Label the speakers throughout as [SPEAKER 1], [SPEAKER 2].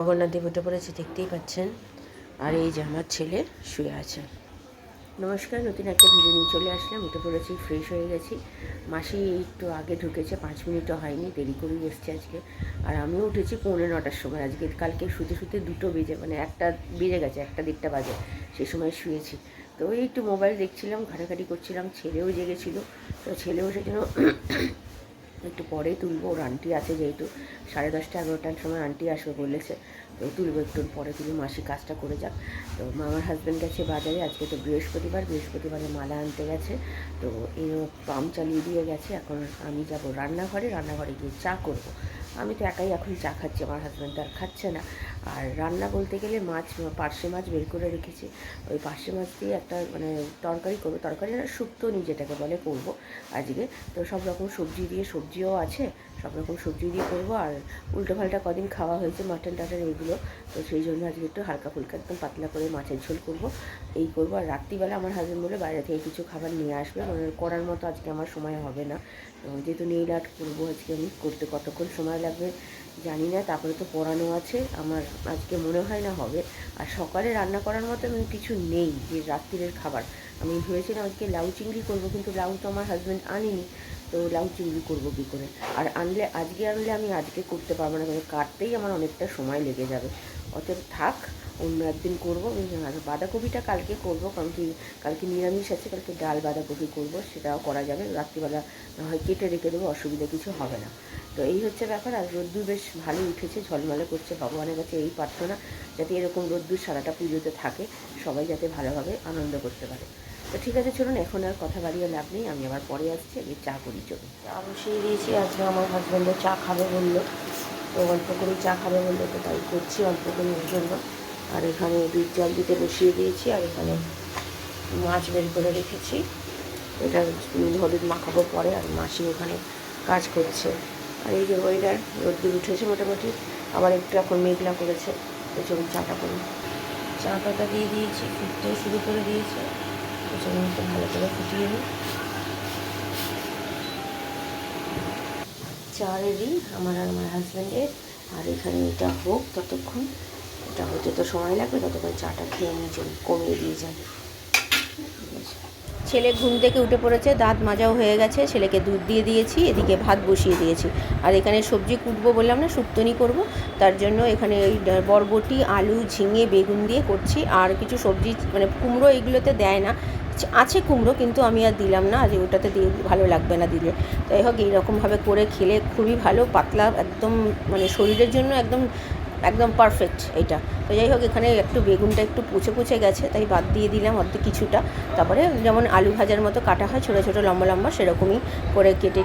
[SPEAKER 1] জগন্নাথ দেব উঠে পড়েছে, দেখতেই পাচ্ছেন। আর এই যে আমার ছেলে শুয়ে আছে। নমস্কার, নতুন একটা ভিডিও নিয়ে চলে আসলাম। উঠে পড়েছি, ফ্রেশ হয়ে গেছি। মাসি একটু আগে ঢুকেছে, 5 মিনিটও হয়নি, দেরি করেই এসছে আজকে। আর আমিও উঠেছি 9:45-র সময়। আজকে কালকে শুতে শুতে 2টো বেজে, মানে 1টা বেজে গেছে, 1টা-1:30 বাজে, সেই সময় শুয়েছি। তো ওই একটু মোবাইল দেখছিলাম, ঘাটাঘাটি করছিলাম। ছেলেও জেগেছিল, তো ছেলেও সেজন্য একটু পরে তুলবো। ওর আন্টি আছে, যেহেতু 10:30-11টার সময় আন্টি আসবে বলেছে, তো তুলবো একটু পরে। তুলে মাসি কাজটা করে যাক। তো আমার হাজব্যান্ড গেছে বাজারে, আজকে তো বৃহস্পতিবারে মালা আনতে গেছে। তো এই পাম্প চালিয়ে দিয়ে গেছে। এখন আমি যাব রান্নাঘরে গিয়ে চা করব। আমি তো একাই এখন চা খাচ্ছি, আমার হাজব্যান্ড আর খাচ্ছে না। আর রান্না বলতে গেলে পার্শে মাছ বের করে রেখেছি। ওই পার্শে মাছ দিয়ে একটা মানে তরকারি করবো, তরকারি না, শুক্তনি যেটাকে বলে, করবো আজকে। তো সব রকম সবজি দিয়ে, সবজিও আছে, সব রকম সবজি দিয়ে করবো। আর উল্টোপাল্টা কদিন খাওয়া হয়েছে মাটন টাটন এগুলো, তো সেই জন্য আজকে একটু হালকা ফুলকা একদম পাতলা করে মাছের ঝোল করবো, এই করবো। আর রাত্রিবেলা আমার হাজব্যান্ড বলে বাইরে থেকে কিছু খাবার নিয়ে আসবে, মানে করার মতো আজকে আমার সময় হবে না। যেহেতু নেইল আর্ট করবো আজকে, আমি করতে কতক্ষণ সময় লাগবে জানি না। তারপরে তো পড়ানো আছে আমার, আজকে মনে হয় না হবে। আর সকালে রান্না করার মতো কিছু নেই যে রাত্রিরের খাবার। আমি ভেবেছিলাম আজকে লাউ চিংড়ি করবো, কিন্তু লাউ তো আমার হাজব্যান্ড আনেনি, তো লাউ চিংড়ি করবো কী করে। আর আজকে আনলে আমি আজকে করতে পারবো না, কারণ কাটতেই আমার অনেকটা সময় লেগে যাবে। অতএব থাক, অন্য একদিন করবো। আর বাঁধাকপিটা কালকে করবো, কারণ কি কালকে নিরামিষ আছে, কালকে ডাল বাঁধাকপি করবো, সেটাও করা যাবে। রাত্রিবেলা হয় কেটে রেখে দেবো, অসুবিধা কিছু হবে না। তো এই হচ্ছে ব্যাপার। আর রোদ্দুর বেশ ভালো উঠেছে, ঝলমলে করছে। ভগবানের কাছে এই প্রার্থনা, যাতে এরকম রোদ্দুর সারাটা পুজোতে থাকে, সবাই যাতে ভালোভাবে আনন্দ করতে পারে। তো ঠিক আছে, চলুন, এখন আর কথা বাড়িয়ে লাভ নেই, আমি আবার পরে আসছি। আমি চা করি, চলুন। চা বসিয়ে দিয়েছি। আজকে আমার হাজব্যান্ডও চা খাবে বললো, তো অল্প করে চা খাবে বললো, তো তাই করছি অল্প করে ওর জন্য। আর এখানে দুধ জল দিতে বসিয়ে দিয়েছি। আর এখানে মাছ বের করে রেখেছি, এটা হলুদ মাখাবো পরে। আর মাসি ওখানে কাজ করছে। আর এই যে ওয়েদার, রোদ্দুর উঠেছে মোটামুটি, আবার একটু এখন মেঘলা করেছে। তো চলুন চাটা করি। চা পাতা দিয়ে দিয়েছি, ফুটতেও শুরু করে দিয়েছে। তো চলুন একটু ভালো করে ফুটিয়ে নিই। চা রেডি আমার আর আমার হাজব্যান্ডের। আর এখানে এটা হোক ততক্ষণ, এটা হতে তো সময় লাগবে, ততক্ষণ চাটা খেয়ে নিয়ে চলুন, কমিয়ে দিয়ে যাবে। ছেলে ঘুম থেকে উঠে পড়েছে, দাঁত মাজাও হয়ে গেছে, ছেলেকে দুধ দিয়ে দিয়েছি, এদিকে ভাত বসিয়ে দিয়েছি। আর এখানে সবজি কুটবো, বললাম না শুক্তনি করব, তার জন্য এখানে ওই বরবটি, আলু, ঝিঙে, বেগুন দিয়ে করছি। আর কিছু সবজি মানে কুমড়ো এগুলোতে দেয় না, আছে কুমড়ো, কিন্তু আমি আর দিলাম না, আজ ওটাতে দিয়ে ভালো লাগবে না দিলে। যাই হোক, এইরকমভাবে করে খেলে খুবই ভালো, পাতলা একদম, মানে শরীরের জন্য একদম একদম পারফেক্ট এটা। তো যাই হোক, এখানে একটু বেগুনটা একটু পচে গেছে, তাই বাদ দিয়ে দিলাম অর্ধেক কিছুটা। তারপরে যেমন আলু ভাজার মতো কাটা হয় ছোটো ছোটো লম্বা লম্বা, সেরকমই করে কেটে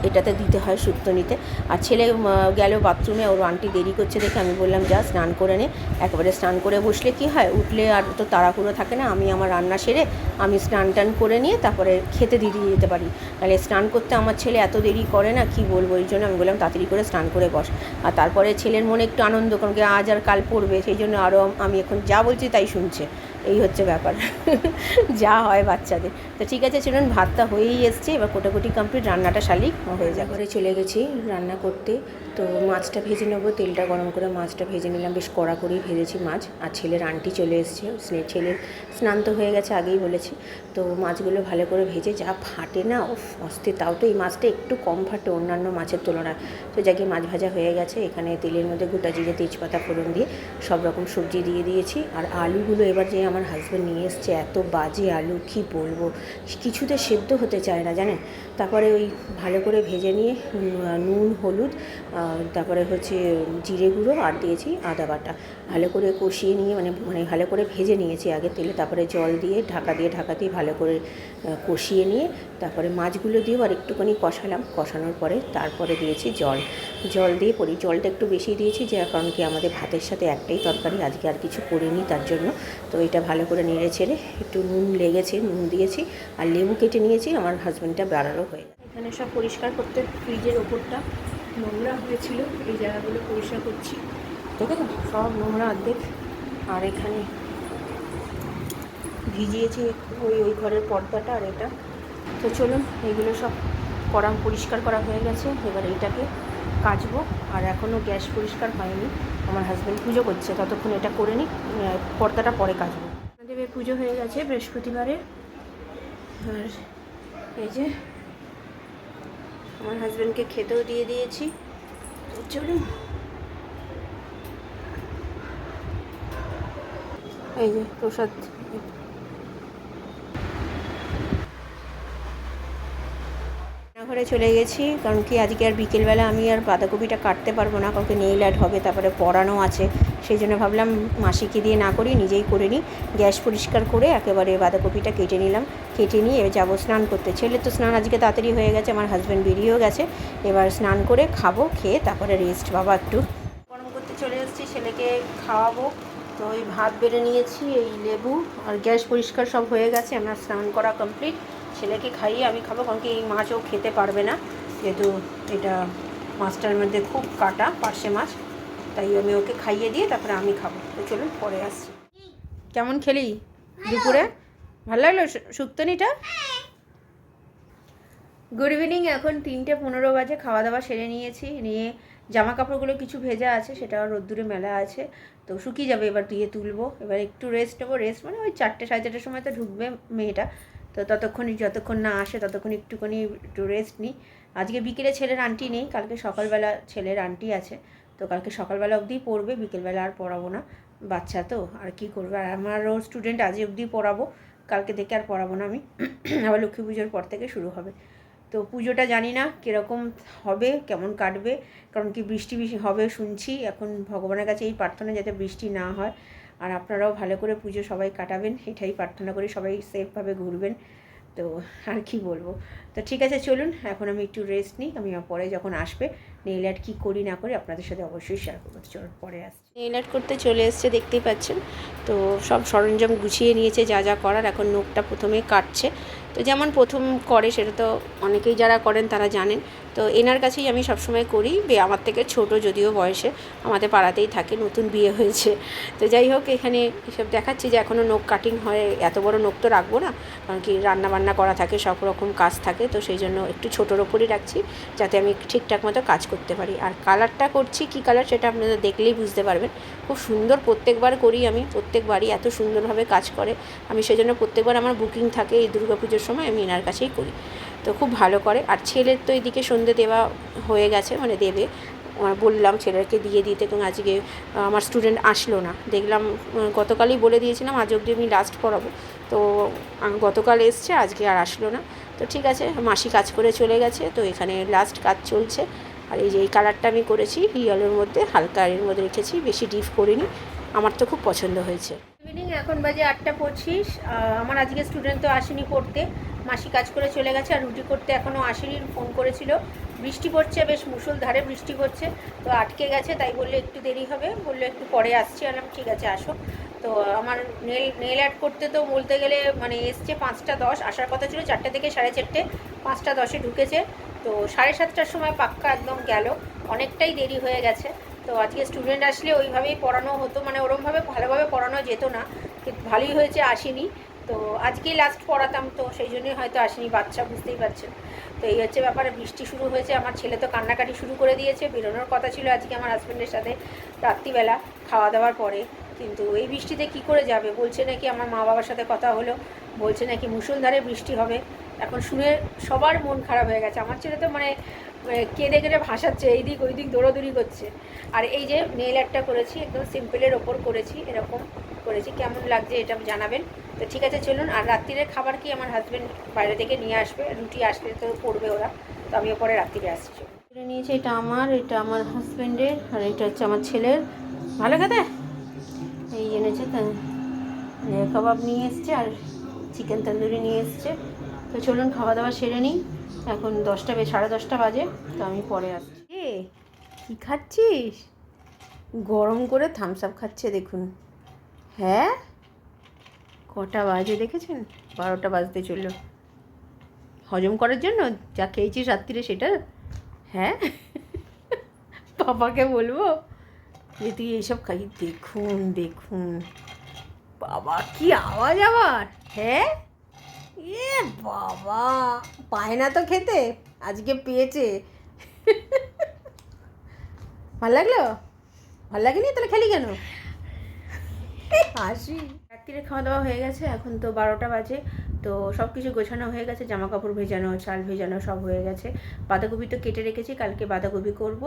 [SPEAKER 1] এটাতে দিতে হয় শুক্তনিতে। আর ছেলে গেল বাথরুমে, ওর আন্টি দেরি করছে দেখে আমি বললাম যা স্নান করে নে। একবারে স্নান করে বসলে কি হয়, উঠলে আর তো তাড়াহুড়ো থাকে না। আমি আমার রান্না সেরে আমি স্নান টান করে নিয়ে তারপরে খেতে দিয়ে যেতে পারি। তাহলে স্নান করতে আমার ছেলে এত দেরি করে না, কি বলবো। এই জন্য আমি বললাম তাড়াতাড়ি করে স্নান করে বস। আর তারপরে ছেলের মনে একটু আনন্দ, কারণ কি আজ আর কাল পড়বে, সেই জন্য আরও আমি এখন যা বলছি তাই শুনছে। এই হচ্ছে ব্যাপার যা হয় বাচ্চাদের। তো ঠিক আছে, চলুন, ভাতটা হয়েই এসছে, এবার কোটাকুটি কমপ্লিট, রান্নাটা শালিক হয়ে যাবে। ঘরে চলে গেছি রান্না করতে। তো মাছটা ভেজে নেবো, তেলটা গরম করে মাছটা ভেজে নিলাম, বেশ কড়া করেই ভেজেছি মাছ। আর ছেলের আন্টি চলে এসছে, ছেলের স্নান তো হয়ে গেছে, আগেই বলেছি। তো মাছগুলো ভালো করে ভেজে, যা ফাটে না, ও অস্থির। তাও তো এই মাছটা একটু কম ফাটে অন্যান্য মাছের তুলনায়। তো যাকে মাছ ভাজা হয়ে গেছে, এখানে তেলের মধ্যে গোটা জিরে, তেজপাতা ফোড়ন দিয়ে সব রকম সবজি দিয়ে দিয়েছি। আর আলুগুলো এবার যে আমার হাজব্যান্ড নিয়ে এসছে, এত বাজে আলু, কি বলবো, কিছুতে সেদ্ধ হতে চায় না জানেন। তারপরে ওই ভালো করে ভেজে নিয়ে নুন, হলুদ, তারপরে হচ্ছে জিরে গুঁড়ো, আর দিয়েছি আদা বাটা, ভালো করে কষিয়ে নিয়ে মানে ভালো করে ভেজে নিয়েছি আগে তেলে। তারপরে জল দিয়ে ঢাকা দিয়ে ভালো করে কষিয়ে নিয়ে তারপরে মাছগুলো দিয়েও আর একটুখানি কষালাম। কষানোর পরে তারপরে দিয়েছি জল দিয়ে জলটা একটু বেশি দিয়েছি, যে কারণ কি আমাদের ভাতের সাথে একটাই তরকারি, আজকে আর কিছু করিনি তার জন্য। তো এটা ভালো করে নেড়ে ছেড়ে, একটু নুন লেগেছে, নুন দিয়েছি, আর লেবু কেটে নিয়েছি। আমার হাজব্যান্ডটা বেড়ারও হয়ে গেছে। এখানে সব পরিষ্কার করতে, ফ্রিজের ওপরটা নোংরা হয়েছিল, এই জায়গাগুলো পরিষ্কার করছি, দেখো তো সব নোংরা অর্ধেক। আর এখানে ভিজিয়েছি ওই ঘরের পর্দাটা আর এটা। তো চলুন, এইগুলো সব পরিষ্কার করা হয়ে গেছে, এবার এইটাকে কাচবো। আর এখনও গ্যাস পরিষ্কার হয়নি, আমার হাজব্যান্ড পুজো করছে, ততক্ষণ এটা করে নিই, পর্দাটা পরে কাচবো। আমাদের পুজো হয়ে গেছে বৃহস্পতিবারে। আর এই যে আমার হাজব্যান্ডকে খেতেও দিয়ে দিয়েছি। চলুন, এই যে প্রসাদ। রান্নাঘরে চলে গেছি, কারণ কি আজকে আর বিকেলবেলা আমি আর বাঁধাকপিটা কাটতে পারবো না, কারণ কি নেইল আর্ট হবে, তারপরে পড়ানো আছে। সেই জন্য ভাবলাম মাসিকে দিয়ে না করি, নিজেই করে নিই। গ্যাস পরিষ্কার করে একেবারে বাঁধাকপিটা কেটে নিলাম। কেটে নিয়ে এবার যাবো স্নান করতে। ছেলের তো স্নান আজকে তাড়াতাড়ি হয়ে গেছে, আমার হাজব্যান্ড বেরিয়েও গেছে। এবার স্নান করে খাবো, খেয়ে তারপরে রেস্ট। বাবা একটু গরম করতে চলে এসেছি, ছেলেকে খাওয়াবো। তো ওই ভাত বেড়ে নিয়েছি, এই লেবু আর গ্যাস পরিষ্কার সব হয়ে গেছে। আমার স্নান করা কমপ্লিট। ছেলেকে খাইয়ে আমি খাবো, কারণ কি এই মাছও খেতে পারবে না, যেহেতু এটা মাছটার মধ্যে খুব কাটা, পার্শে মাছ। তাই আমি ওকে খাইয়ে দিয়ে তারপরে আমি খাবো। তো চলুন পরে আসছি। কেমন খেলি দুপুরে? ভালো লাগলো শুক্তনিটা? Good evening. এখন 3:15 বাজে। খাওয়া দাওয়া সেরে নিয়েছি, নিয়ে জামা কাপড়গুলো কিছু ভেজা আছে, সেটা রোদ্দুরে মেলা আছে, তো শুকিয়ে যাবে। এবার দিয়ে তুলবো, এবার একটু রেস্ট নেবো। রেস্ট মানে ওই 4টে 4:30টার সময় তো ঢুকবে মেয়েটা, তো ততক্ষণই, যতক্ষণ না আসে ততক্ষণ একটুখানি একটু রেস্ট নিই। আজকে বিকেলে ছেলের আন্টি নেই, কালকে সকালবেলা ছেলের আন্টি আছে, তো কালকে সকালবেলা অবধি পড়বে, বিকেলবেলা আর পড়াবো না। বাচ্চা তো আর কি করবে, আর আমারও স্টুডেন্ট আজ অবধি পড়াবো, কালকে থেকে আর পড়াবো না আমি। আবার লক্ষ্মী পুজোর পর থেকে শুরু হবে। তো পুজোটা জানি না কীরকম হবে, কেমন কাটবে, কারণ কি বৃষ্টি হবে শুনছি। এখন ভগবানের কাছে এই প্রার্থনা যাতে বৃষ্টি না হয়, আর আপনারাও ভালো করে পুজো সবাই কাটাবেন, এটাই প্রার্থনা করি, সবাই সেফভাবে ঘুরবেন। তো আর কি বলবো। তো ঠিক আছে, চলুন এখন আমি একটু রেস্ট নিই। আমি পরে যখন আসবে নেইল আর্ট কী করি না করি আপনাদের সাথে অবশ্যই শেয়ার করবো। চলুন পরে আসছি। নেইল আর্ট করতে চলে এসছে, দেখতেই পাচ্ছেন। তো সব সরঞ্জাম গুছিয়ে নিয়েছে, যা যা করার। এখন নখটা প্রথমে কাটছে, তো যেমন প্রথম করে সেটা তো অনেকেই যারা করেন তারা জানেন। তো এনার কাছেই আমি সবসময় করি, আমার থেকে ছোট যদিও বয়সে, আমাদের পাড়াতেই থাকে, নতুন বিয়ে হয়েছে। তো যাই হোক, এখানে এসব দেখাচ্ছি যে এখনও নখ কাটিং হয়। এত বড় নখ তো রাখবো না, কারণ কি রান্নাবান্না করা থাকে, সব রকম কাজ থাকে, তো সেই জন্য একটু ছোটোর ওপরই রাখছি, যাতে আমি ঠিকঠাক মতো কাজ করতে পারি। আর কালারটা করছি কী কালার সেটা আপনারা দেখলেই বুঝতে পারবেন। খুব সুন্দর, প্রত্যেকবার করি আমি, প্রত্যেকবারই এত সুন্দরভাবে কাজ করে। আমি সেজন্য প্রত্যেকবার আমার বুকিং থাকে এই দুর্গাপুজোর সময়, আমি এনার কাছেই করি। তো খুব ভালো করে। আর ছেলের তো এদিকে সন্ধে দেওয়া হয়ে গেছে, মানে দেবে, বললাম ছেলেকে দিয়ে দিতে, এবং আজকে আমার স্টুডেন্ট আসলো না। দেখলাম গতকালই বলে দিয়েছিলাম আজ অবধি আমি লাস্ট পড়াবো, তো গতকাল এসছে, আজকে আর আসলো না। তো ঠিক আছে, মাসি কাজ করে চলে গেছে, তো এখানে লাস্ট কাজ চলছে। আর এই যে এই কালারটা আমি করেছি রিয়েলের মধ্যে, হালকা এর মধ্যে রেখেছি, বেশি ডিপ করিনি, আমার তো খুব পছন্দ হয়েছে। ইভিনিং এখন বাজে 8:25। আমার আজকে স্টুডেন্ট তো আসেনি পড়তে, মাসি কাজ করে চলে গেছে, আর রুটি করতে এখনও আসেনি। ফোন করেছিল, বৃষ্টি পড়ছে, বেশ মুষলধারে বৃষ্টি পড়ছে, তো আটকে গেছে, তাই বললে একটু দেরি হবে, বললে একটু পরে আসছি। আলাম ঠিক আছে আসো। তো আমার নেল আর্ট করতে তো বলতে গেলে মানে এসছে 5:10, আসার কথা ছিল 4টে থেকে 4:30, 5:10 ঢুকেছে। তো 7:30টার সময় পাক্কা একদম গেল, অনেকটাই দেরি হয়ে গেছে। তো আজকে স্টুডেন্ট আসলে ওইভাবেই পড়ানো হতো, মানে ওরমভাবে ভালোভাবে পড়ানো যেত না, কিন্তু ভালোই হয়েছে আসেনি। তো আজকেই লাস্ট পড়াতাম, তো সেই জন্যই হয়তো আসেনি, বাচ্চা বুঝতেই পারছেন। তো এই হচ্ছে ব্যাপারে, বৃষ্টি শুরু হয়েছে, আমার ছেলে তো কান্নাকাটি শুরু করে দিয়েছে। বেরোনোর কথা ছিল আজকে আমার হাজব্যান্ডের সাথে রাত্রিবেলা খাওয়া দাওয়ার পরে, কিন্তু এই বৃষ্টিতে কি করে যাবে। বলছে নাকি, আমার মা বাবার সাথে কথা হলো, বলছে নাকি মুষলধারে বৃষ্টি হবে। এখন শুনে সবার মন খারাপ হয়ে গেছে। আমার ছেলে তো মানে কেঁদে কেঁদে ভাসাচ্ছে, এইদিক ওই দিক দৌড়াদৌড়ি করছে। আর এই যে নেইল আর্টটা করেছি, একদম সিম্পলের ওপর করেছি, এরকম করেছি, কেমন লাগছে এটা জানাবেন। তো ঠিক আছে চলুন। আর রাত্রিরের খাবার কি আমার হাজব্যান্ড বাইরে থেকে নিয়ে আসবে, রুটি আসলে তো পড়বে ওরা, তো আমিও পরে রাত্রিরে আসছি। নিয়েছি, এটা আমার হাজব্যান্ডের, আর এটা হচ্ছে আমার ছেলের। ভালো খেতে এই এনেছে, কাবাব নিয়ে এসছে, আর চিকেন তন্দুরি নিয়ে এসছে। তো চলুন খাওয়া দাওয়া সেরে নিই। এখন 10:30 বাজে, তো আমি পরে আসছি। কী খাচ্ছিস? গরম করে থামস আপ খাচ্ছে, দেখুন। হ্যাঁ, কটা বাজে দেখেছেন? 12টা বাজতে চললো। হজম করার জন্য যা খেয়েছিস রাত্রিরে সেটা? হ্যাঁ, পাপাকে বলবো যে তুই এইসব খাই। দেখুন দেখুন, বাবা কি আওয়াজ আবার। হ্যাঁ, এ বাবা, পায় না তো খেতে, আজকে পেয়েছে। ভালো লাগলো?
[SPEAKER 2] ভালো লাগেনি তাহলে খেলি কেন? হাসি।
[SPEAKER 1] রাত্রিরে খাওয়া দাওয়া হয়ে গেছে, এখন তো 12টা বাজে। তো সব কিছু গোছানো হয়ে গেছে, জামা কাপড় ভেজানো, চাল ভেজানো সব হয়ে গেছে। বাঁধাকপি তো কেটে রেখেছি, কালকে বাঁধাকপি করব,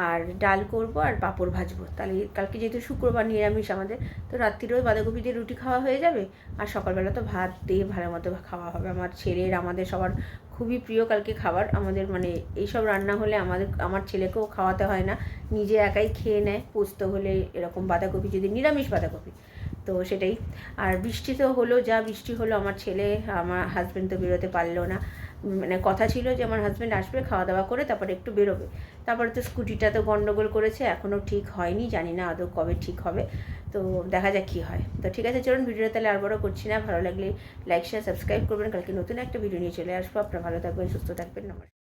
[SPEAKER 1] আর ডাল করব, আর পাঁপড় ভাজবো। তাহলে কালকে যেহেতু শুক্রবার নিরামিষ আমাদের, তো রাত্রিরেও বাঁধাকপি দিয়ে রুটি খাওয়া হয়ে যাবে। আর সকালবেলা তো ভাত দিয়ে ভালো মতো খাওয়া হবে। আমার ছেলের, আমাদের সবার খুবই প্রিয় কালকে খাবার আমাদের, মানে এইসব রান্না হলে আমার ছেলেকেও খাওয়াতে হয় না, নিজে একাই খেয়ে নেয়। পোস্ত হলে এরকম বাঁধাকপি, যদি নিরামিষ বাঁধাকপি, তো সেটাই। আর বৃষ্টি তো হলো, যা বৃষ্টি হলো, আমার হাজব্যান্ড তো বেরোতে পারলো না। মানে কথা ছিল যে আমার হাজব্যান্ড আসবে, খাওয়া দাওয়া করে তারপরে একটু বেরোবে। তারপরে তো স্কুটিটা তো গন্ডগোল করেছে, এখনও ঠিক হয়নি, জানি না আদৌ কবে ঠিক হবে। তো দেখা যাক কী হয়। তো ঠিক আছে, চলুন ভিডিওটা তাহলে আর বড় করছি না। ভালো লাগলে লাইক শেয়ার সাবস্ক্রাইব করবেন। কালকে নতুন একটা ভিডিও নিয়ে চলে আসবো। আপনারা ভালো থাকবেন, সুস্থ থাকবেন। নমস্কার।